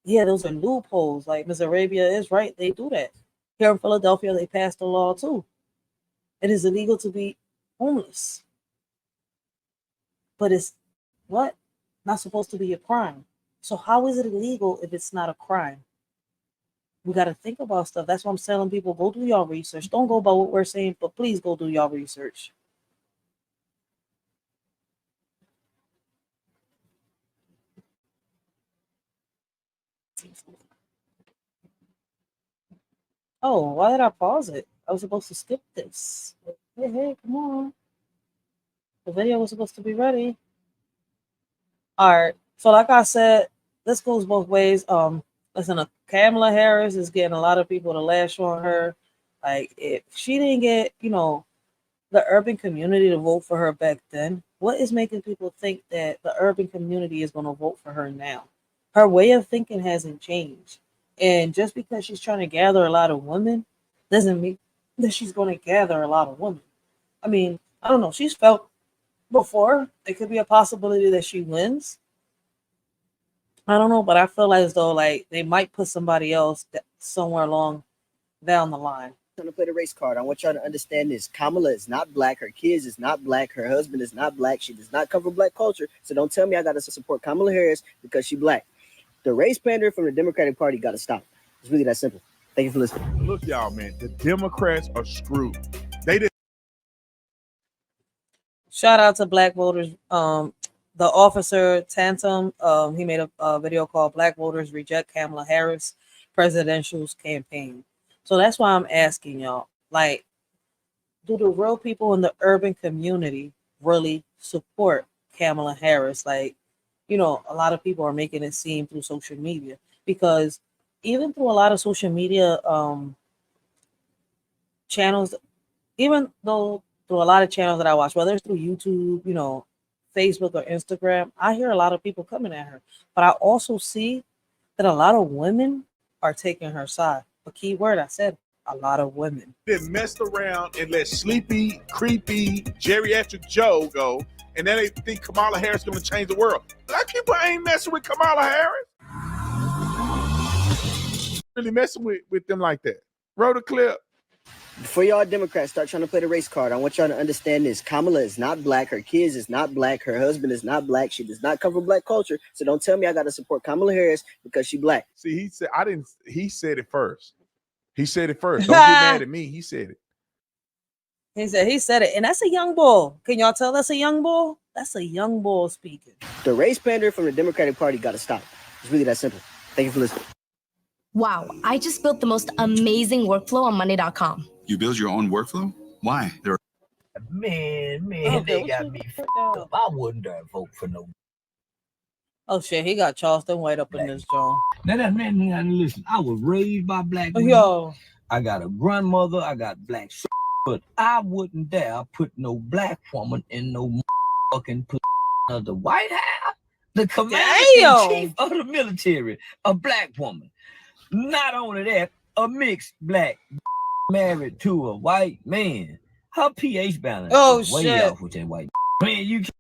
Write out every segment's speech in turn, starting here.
Yeah, those are loopholes. Like Miss Arabia is right. They do that. Here in Philadelphia, they passed a law too. It is illegal to be homeless, but it's what? Not supposed to be a crime. So how is it illegal if it's not a crime? We got to think about stuff. That's why I'm telling people, go do your research. Don't go by what we're saying, but please go do your research. Oh, why did I pause it? I was supposed to skip this. Hey, hey, come on. The video was supposed to be ready. All right. So like I said, this goes both ways. Listen, Kamala Harris is getting a lot of people to lash on her. Like if she didn't get, the urban community to vote for her back then, what is making people think that the urban community is going to vote for her now? Her way of thinking hasn't changed. And just because she's trying to gather a lot of women doesn't mean that she's going to gather a lot of women. I mean, I don't know. She's felt before it could be a possibility that she wins. I don't know, but I feel as though like they might put somebody else somewhere along down the line. Trying to play the race card. I want y'all to understand this. Kamala is not black. Her kids is not black. Her husband is not black. She does not come from black culture. So don't tell me I got to support Kamala Harris because she black. The race pander from the Democratic Party got to stop. It's really that simple. Thank you for listening. Look, y'all, man, the Democrats are screwed. They did. Shout out to black voters. The Officer Tatum, he made a video called "Black Voters Reject Kamala Harris Presidential Campaign." So that's why I'm asking y'all, like, do the real people in the urban community really support Kamala Harris? Like, a lot of people are making it seem through social media, because even through a lot of social media channels, even though through a lot of channels that I watch, whether it's through YouTube, Facebook or Instagram, I hear a lot of people coming at her. But I also see that a lot of women are taking her side. A key word I said, a lot of women. They messed around and let sleepy, creepy, geriatric Joe go, and then they think Kamala Harris is going to change the world. Black people ain't messing with Kamala Harris. Really messing with them like that. Roll the clip. Before y'all Democrats start trying to play the race card, I want y'all to understand this. Kamala is not black. Her kids is not black. Her husband is not black. She does not come from black culture. So don't tell me I got to support Kamala Harris because she black. See, he said, he said it first. He said it first. Don't get mad at me. He said it. He said it. And that's a young bull. Can y'all tell that's a young bull? That's a young bull speaking. The race pander from the Democratic Party got to stop. It's really that simple. Thank you for listening. Wow, I just built the most amazing workflow on Monday.com. You build your own workflow? Why? Man, they got me f***ed up. I wouldn't vote for no. Oh shit, he got Charleston White up in this joint. Now that man, listen, I was raised by black women. Yo. I got a grandmother, I got black shit, but I wouldn't dare put no black woman in no fucking of the White House. The commander-in-chief of the military, a black woman. Not only that, a mixed black married to a white man. Her pH balance is way off with that white man. You can't.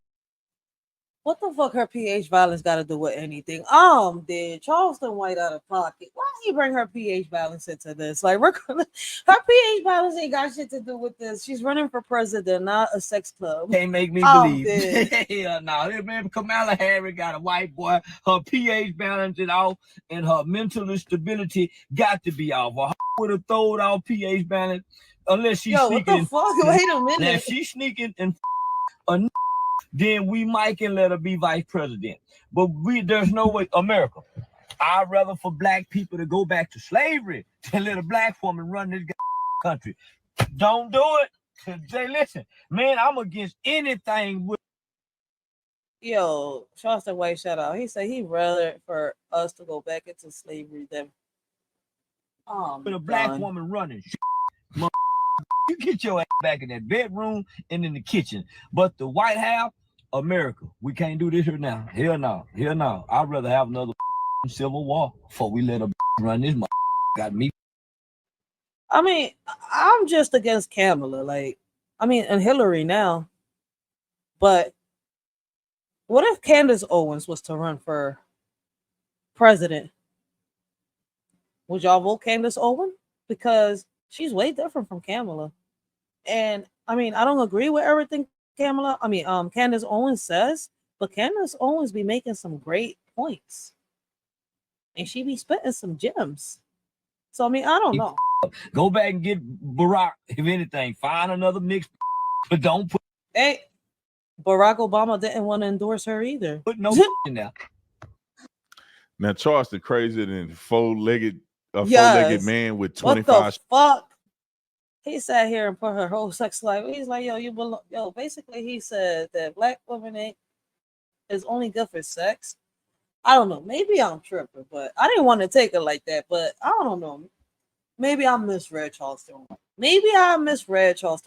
What the fuck her pH balance got to do with anything? Dead. Charleston White out of pocket. Why did he bring her pH balance into this? Like, her pH balance ain't got shit to do with this. She's running for president, not a sex club. Can't make me believe. Hell no. Remember, Kamala Harris got a white boy. Her pH balance is off, and her mental stability got to be off. Her would have thrown off pH balance unless she's sneaking. What the fuck? Wait a minute. Now, if she's sneaking and then we might can let her be vice president. But there's no way. America, I'd rather for black people to go back to slavery than let a black woman run this country. Don't do it. Say, listen, man, I'm against anything with. Yo, Charleston White shout out. He said he'd rather for us to go back into slavery than with a black woman running. You get your ass back in that bedroom and in the kitchen. But the White House, America, we can't do this here now. Hell no. Hell no. I'd rather have another civil war before we let a run this. Got me. I mean, I'm just against Kamala. And Hillary now. But what if Candace Owens was to run for president Would y'all vote Candace Owens? Because she's way different from Kamala. And I mean, I don't agree with everything Candace Owens says, but Candace Owens be making some great points. And she be spitting some gems. So I mean, I don't know. Go back and get Barack, if anything. Find another mix, but don't Hey, Barack Obama didn't want to endorse her either. put no in there. Now Charleston crazier than four-legged Yes. man with What 25. the fuck? He sat here and put her whole sex life. He's like, yo, you belong. Yo, basically, he said that black women is only good for sex. I don't know. Maybe I'm tripping, but I didn't want to take it like that. But I don't know. Maybe I misread Charleston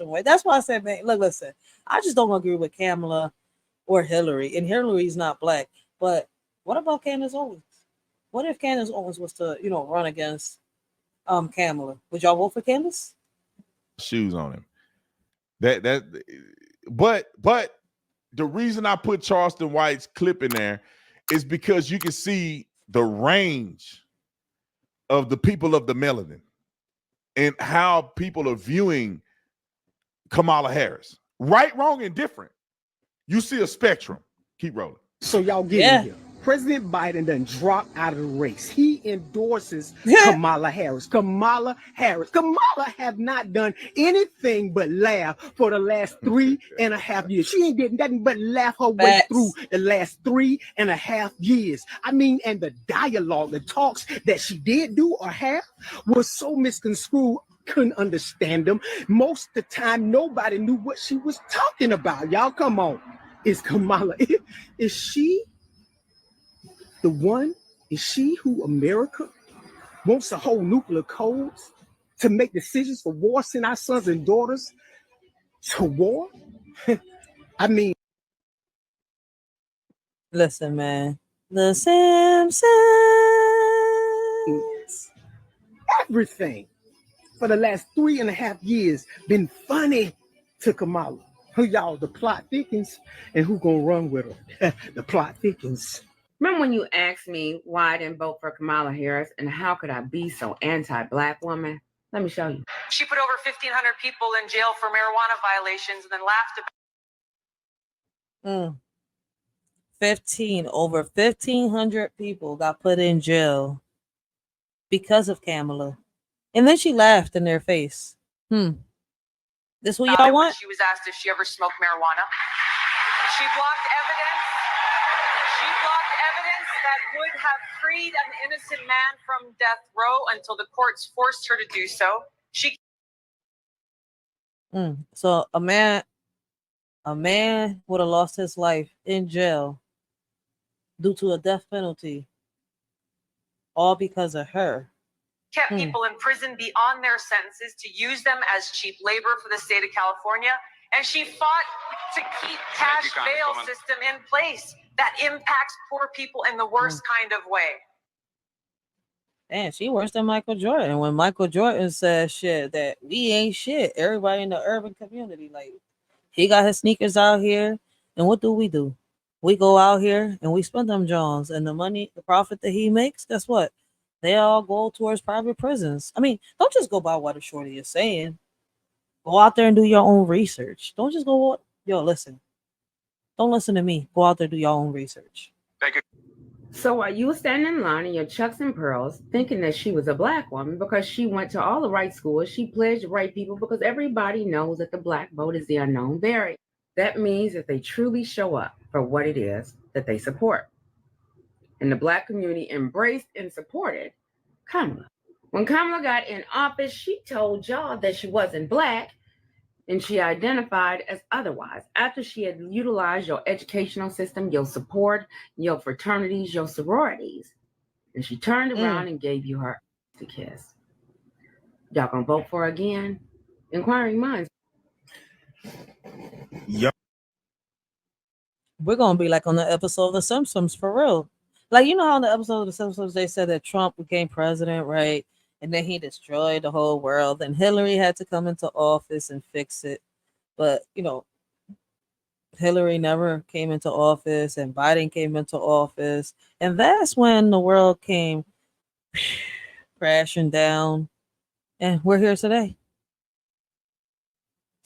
White. That's why I said, man, look, listen. I just don't agree with Kamala or Hillary, and Hillary's not black. But what about Candace Owens? What if Candace Owens was to, run against Kamala? Would y'all vote for Candace? Shoes on him. But the reason I put Charleston White's clip in there is because you can see the range of the people of the melanin and how people are viewing Kamala Harris. Right, wrong, and different. You see a spectrum. Keep rolling. So y'all get here. President Biden done dropped out of the race. He endorses Kamala Harris. Kamala have not done anything but laugh for the last 3.5 years. She ain't did nothing but laugh her way through the last 3.5 years. I mean, and the dialogue, the talks that she did do or have was so misconstrued. Couldn't understand them. Most of the time, nobody knew what she was talking about. Y'all, come on. Is Kamala, is she the one? Is she who America wants to hold nuclear codes to make decisions for war, send our sons and daughters to war? I mean, listen, man, the Simpsons, everything for the last 3.5 years been funny to Kamala. Y'all, the plot thickens, and who gonna run with her? The plot thickens. Remember when you asked me why I didn't vote for Kamala Harris and how could I be so anti-black woman? Let me show you. She put over 1,500 people in jail for marijuana violations and then laughed about over 1,500 people got put in jail because of Kamala. And then she laughed in their face. This what y'all want? She was asked if she ever smoked marijuana. She blocked evidence. That would have freed an innocent man from death row until the courts forced her to do so. So a man would have lost his life in jail due to a death penalty, all because of her. Kept people in prison beyond their sentences to use them as cheap labor for the state of California. And she fought to keep cash bail system in place that impacts poor people in the worst kind of way. Damn, she worse than Michael Jordan. When Michael Jordan said shit that we ain't shit, everybody in the urban community, like, he got his sneakers out here, and what do? We go out here and we spend them Johns, and the money, the profit that he makes, guess what? They all go towards private prisons. I mean, don't just go by what a shorty is saying. Go out there and do your own research. Don't just go, listen. Don't listen to me. Go out there and do your own research. Thank you. So while you were standing in line in your chucks and pearls, thinking that she was a black woman because she went to all the right schools, she pledged to right people because everybody knows that the black vote is the unknown variant. That means that they truly show up for what it is that they support. And the black community embraced and supported Kamala. When Kamala got in office, she told y'all that she wasn't black and she identified as otherwise after she had utilized your educational system, your support, your fraternities, your sororities. And she turned around and gave you her kiss. Y'all gonna vote for her again? Inquiring minds. Yep. We're gonna be like on the episode of The Simpsons for real. Like, you know how on the episode of The Simpsons they said that Trump became president, right? And then he destroyed the whole world. And Hillary had to come into office and fix it. But, Hillary never came into office and Biden came into office. And that's when the world came crashing down, and we're here today.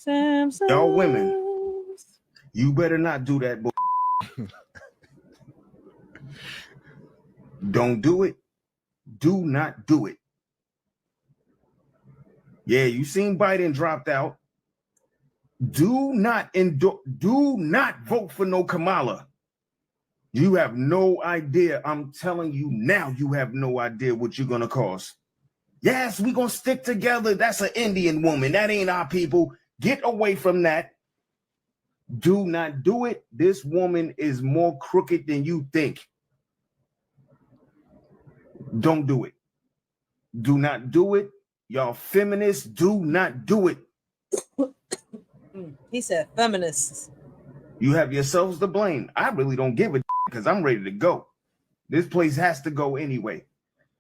Y'all women, you better not do that. Don't do it. Do not do it. Yeah, you seen Biden dropped out. Do not vote for no Kamala. You have no idea. I'm telling you now, you have no idea what you're gonna cause. Yes, we're gonna stick together. That's an Indian woman. That ain't our people. Get away from that. Do not do it. This woman is more crooked than you think. Don't do it. Do not do it. Y'all feminists, do not do it. He said feminists. You have yourselves to blame. I really don't give a because I'm ready to go. This place has to go anyway.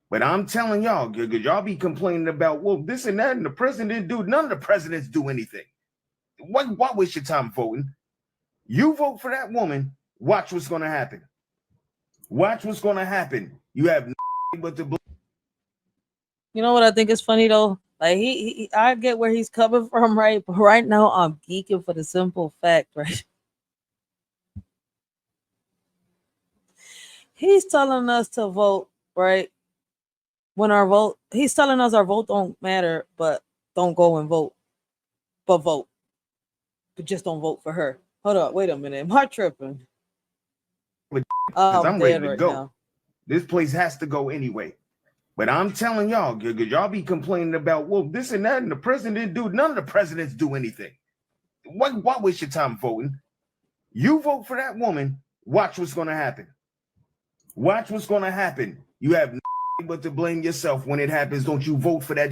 But I'm telling y'all, y'all be complaining about, well, this and that, and the president didn't do. None of the presidents do anything. Why waste your time voting? You vote for that woman, watch what's going to happen. Watch what's going to happen. You have nothing but to blame. You know what I think is funny though? Like I get where he's coming from, right? But right now I'm geeking for the simple fact, right? He's telling us to vote, right? When he's telling us our vote don't matter, but don't go and vote. But vote. But just don't vote for her. Hold up, wait a minute. Am I tripping? Because I'm ready to go. Now. This place has to go anyway. But I'm telling y'all, y'all be complaining about, well, this and that, and the president didn't do. None of the presidents do anything. Why waste your time voting? You vote for that woman, watch what's going to happen. Watch what's going to happen. You have nothing but to blame yourself when it happens. Don't you vote for that.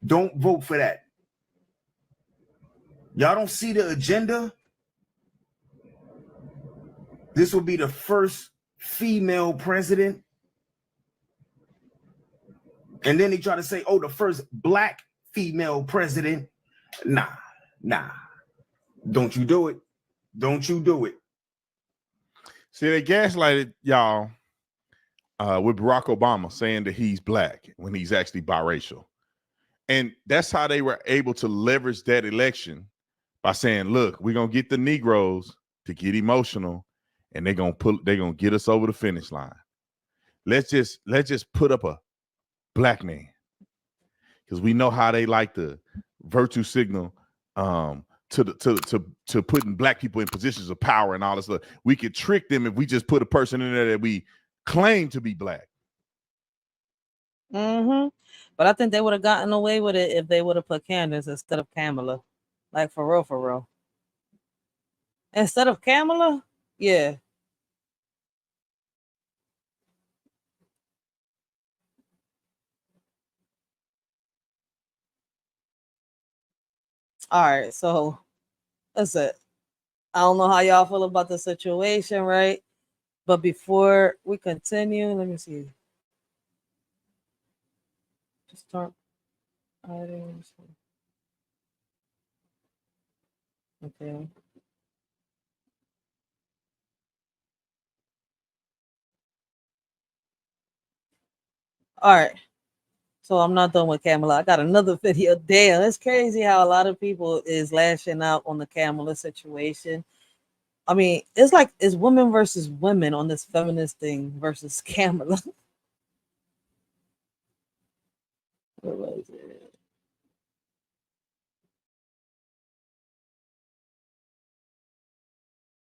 Don't vote for that. Y'all don't see the agenda? This will be the first female president. And then they try to say, oh, the first black female president. Nah. Don't you do it. Don't you do it. See, they gaslighted y'all with Barack Obama saying that he's black when he's actually biracial. And that's how they were able to leverage that election by saying, look, we're going to get the Negroes to get emotional and they're going to get us over the finish line. Let's just put up a black man, because we know how they like the virtue signal to putting black people in positions of power and all this stuff. We could trick them if we just put a person in there that we claim to be black. But I think they would have gotten away with it if they would have put Candace instead of Kamala. Like for real. Instead of Kamala, yeah. All right, so that's it. I don't know how y'all feel about the situation, right? But before we continue, let me see. Just start items. Okay. All right. So I'm not done with Kamala. I got another video. Damn, it's crazy how a lot of people is lashing out on the Kamala situation. I mean, it's like it's women versus women on this feminist thing versus Kamala. Where was it?